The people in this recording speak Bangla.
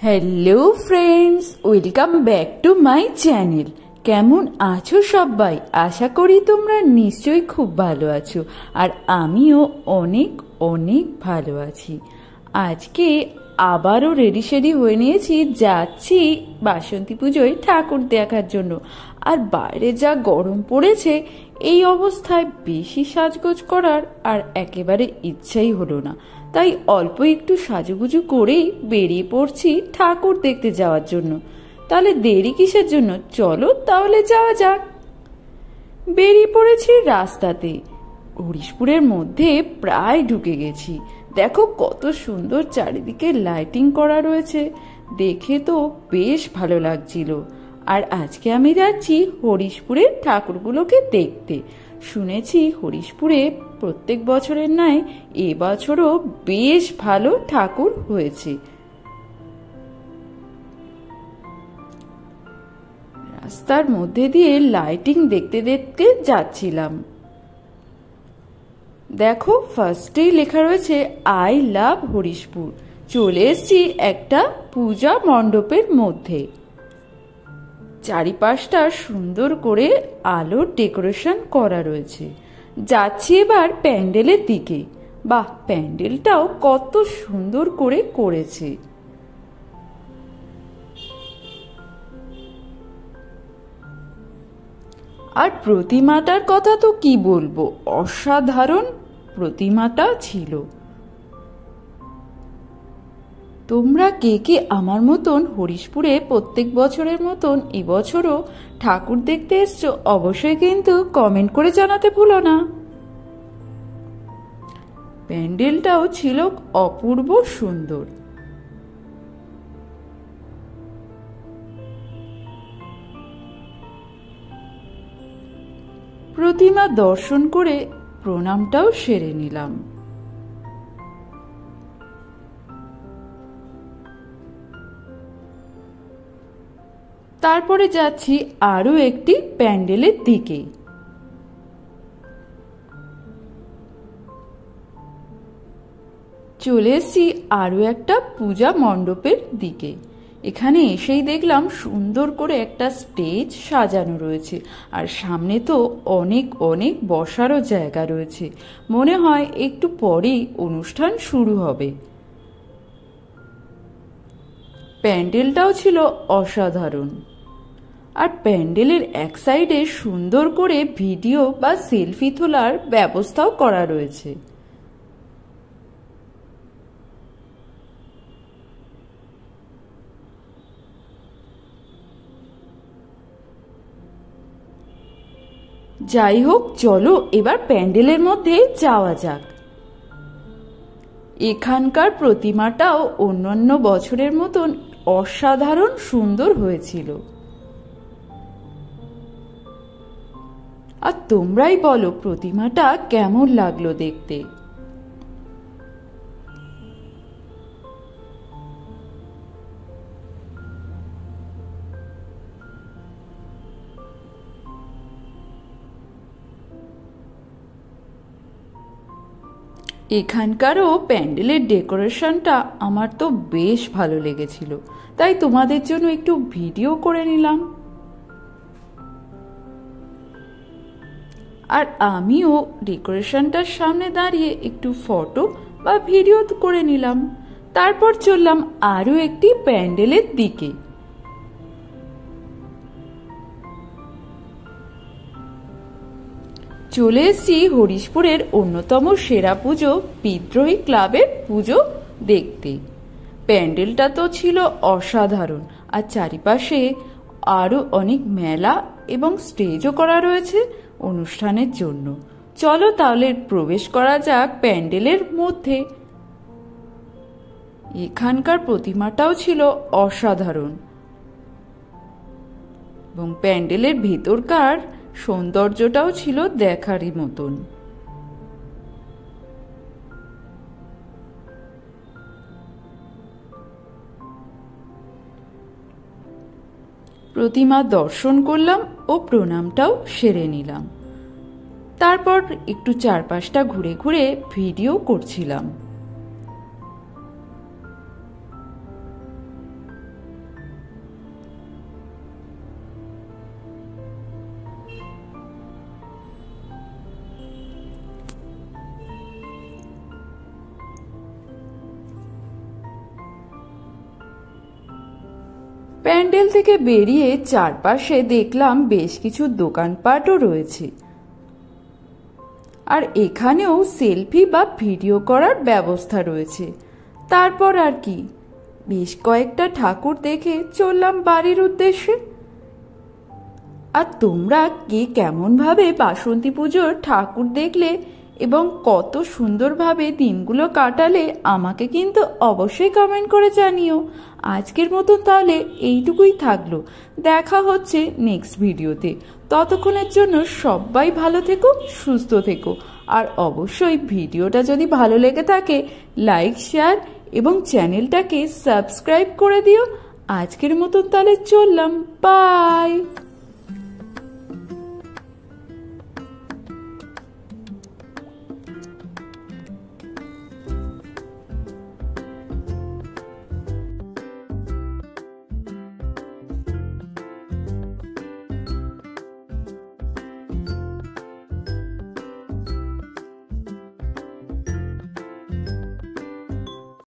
Hello friends, welcome back to my channel. কেমন আছো সবাই? আশা করি তোমরা নিশ্চয়ই খুব ভালো আছো, আর আমিও অনেক অনেক ভালো আছি। আজকে আবারও রেডি সেডি হয়ে নিয়েছি, যাচ্ছি বাসন্তী পুজোয় ঠাকুর দেখার জন্য। আর বাইরে যা গরম পড়েছে, এই অবস্থায় বেশি সাজগোজ করার আর একেবারে ইচ্ছাই হলো না। তাই অল্প একটু সাজুগুজু করেই বেরিয়ে পড়ছি ঠাকুর দেখতে যাওয়ার জন্য। তাহলে দেরি কিসের জন্য? চলো তাহলে যাওয়া যাক। বেরিয়ে পড়েছি রাস্তাতে। হরিশপুরের মধ্যে প্রায় ঢুকে গেছি। দেখো কত সুন্দর চারিদিকে লাইটিং করা রয়েছে, দেখে তো বেশ ভালো লাগছিল। আর আজকে আমি যাচ্ছি হরিশপুরের ঠাকুরগুলোকে দেখতে। শুনেছি হরিশপুরে প্রত্যেক বছরের ন্যায় এবছরও বেশ ভালো ঠাকুর হয়েছে। রাস্তার মধ্যে দিয়ে লাইটিং দেখতে দেখতে যাচ্ছিলাম। দেখো ফার্স্টেই লেখা রয়েছে আই লাভ হরিশপুর। চলে এসছি একটা পূজা মণ্ডপের মধ্যে। চারিপাশটা সুন্দর করে আলোর ডেকোরেশন করা রয়েছে। যাচ্ছি এবার প্যান্ডেলের দিকে। বাহ, প্যান্ডেলটাও কত সুন্দর করে করেছে। আর প্রতিমাটার কথা তো কি বলবো, অসাধারণ প্রতিমাটা ছিল। তোমরা কে কে আমার মতন হরিশপুরে প্রত্যেক বছরের মতন এবছরও ঠাকুর দেখতে এসছো, অবশ্যই কিন্তু কমেন্ট করে জানাতে ভুলো না। প্যান্ডেলটাও ছিল অপূর্ব সুন্দর। প্রতিমা দর্শন করে প্রণামটাও সেরে নিলাম। তারপরে যাচ্ছি আরো একটি প্যান্ডেলের দিকে। চলে এসছি আরো একটা পূজা মণ্ডপের দিকে। এখানে এসেই দেখলাম সুন্দর করে একটা স্টেজ সাজানো রয়েছে, আর সামনে তো অনেক অনেক বসারও জায়গা রয়েছে। মনে হয় একটু পরেই অনুষ্ঠান শুরু হবে। প্যান্ডেলটাও ছিল অসাধারণ। আর প্যান্ডেলের এক সাইডে সুন্দর করে ভিডিও বা সেলফি তোলার ব্যবস্থাও করা রয়েছে। যাই হোক, চলো এবার প্যান্ডেলের মধ্যে যাওয়া যাক। এখানকার প্রতিমাটাও অন্যান্য বছরের মতন অসাধারণ সুন্দর হয়েছিল। আর তোমরাই বলো প্রতিমাটা কেমন লাগলো দেখতে। এখানকারও প্যান্ডেলের ডেকোরেশনটা আমার তো বেশ ভালো লেগেছিল, তাই তোমাদের জন্য একটু ভিডিও করে নিলাম। আর আমিও ডেকোরেশনটার সামনে দাঁড়িয়ে একটু ফটো বা ভিডিও করে নিলাম। তারপর চললাম আরো একটি প্যান্ডেলের দিকে। চলে এসছি হরিশপুরের অন্যতম সেরা পুজো বিদ্রোহী ক্লাবের পুজো দেখতে। প্যান্ডেলটা তো ছিল অসাধারণ, আর চারিপাশে আরো অনেক মেলা এবং স্টেজও করা রয়েছে অনুষ্ঠানের জন্য। চলো তাহলে প্রবেশ করা যাক প্যান্ডেলের মধ্যে। এখানকার প্রতিমাটাও ছিল অসাধারণ, এবং প্যান্ডেলের ভেতরকার সৌন্দর্যটাও ছিল দেখারই মতন। প্রতিমা দর্শন করলাম ও প্রণামটাও সেরে নিলাম। তারপর একটু চারপাশটা ঘুরে ঘুরে ভিডিও করছিলাম। প্যান্ডেল থেকে বেরিয়ে চারপাশে দেখলাম বেশ কিছু দোকানপাটও রয়েছে, আর এখানেও সেলফি বা ভিডিও করার ব্যবস্থা রয়েছে। তারপর আর কি, বেশ কয়েকটা ঠাকুর দেখে চললাম বাড়ির উদ্দেশ্যে। আর তোমরা কে কেমনভাবে বাসন্তী পুজোর ঠাকুর দেখলে এবং কত সুন্দরভাবে দিনগুলো কাটালে আমাকে কিন্তু অবশ্যই কমেন্ট করে জানিও। আজকের মতন তাহলে এইটুকুই থাকলো, দেখা হচ্ছে নেক্সট ভিডিওতে। ততক্ষণের জন্য সবাই ভালো থেকো, সুস্থ থেকো, আর অবশ্যই ভিডিওটা যদি ভালো লেগে থাকে লাইক, শেয়ার এবং চ্যানেলটাকে সাবস্ক্রাইব করে দিও। আজকের মতন তাহলে চললাম, বাই।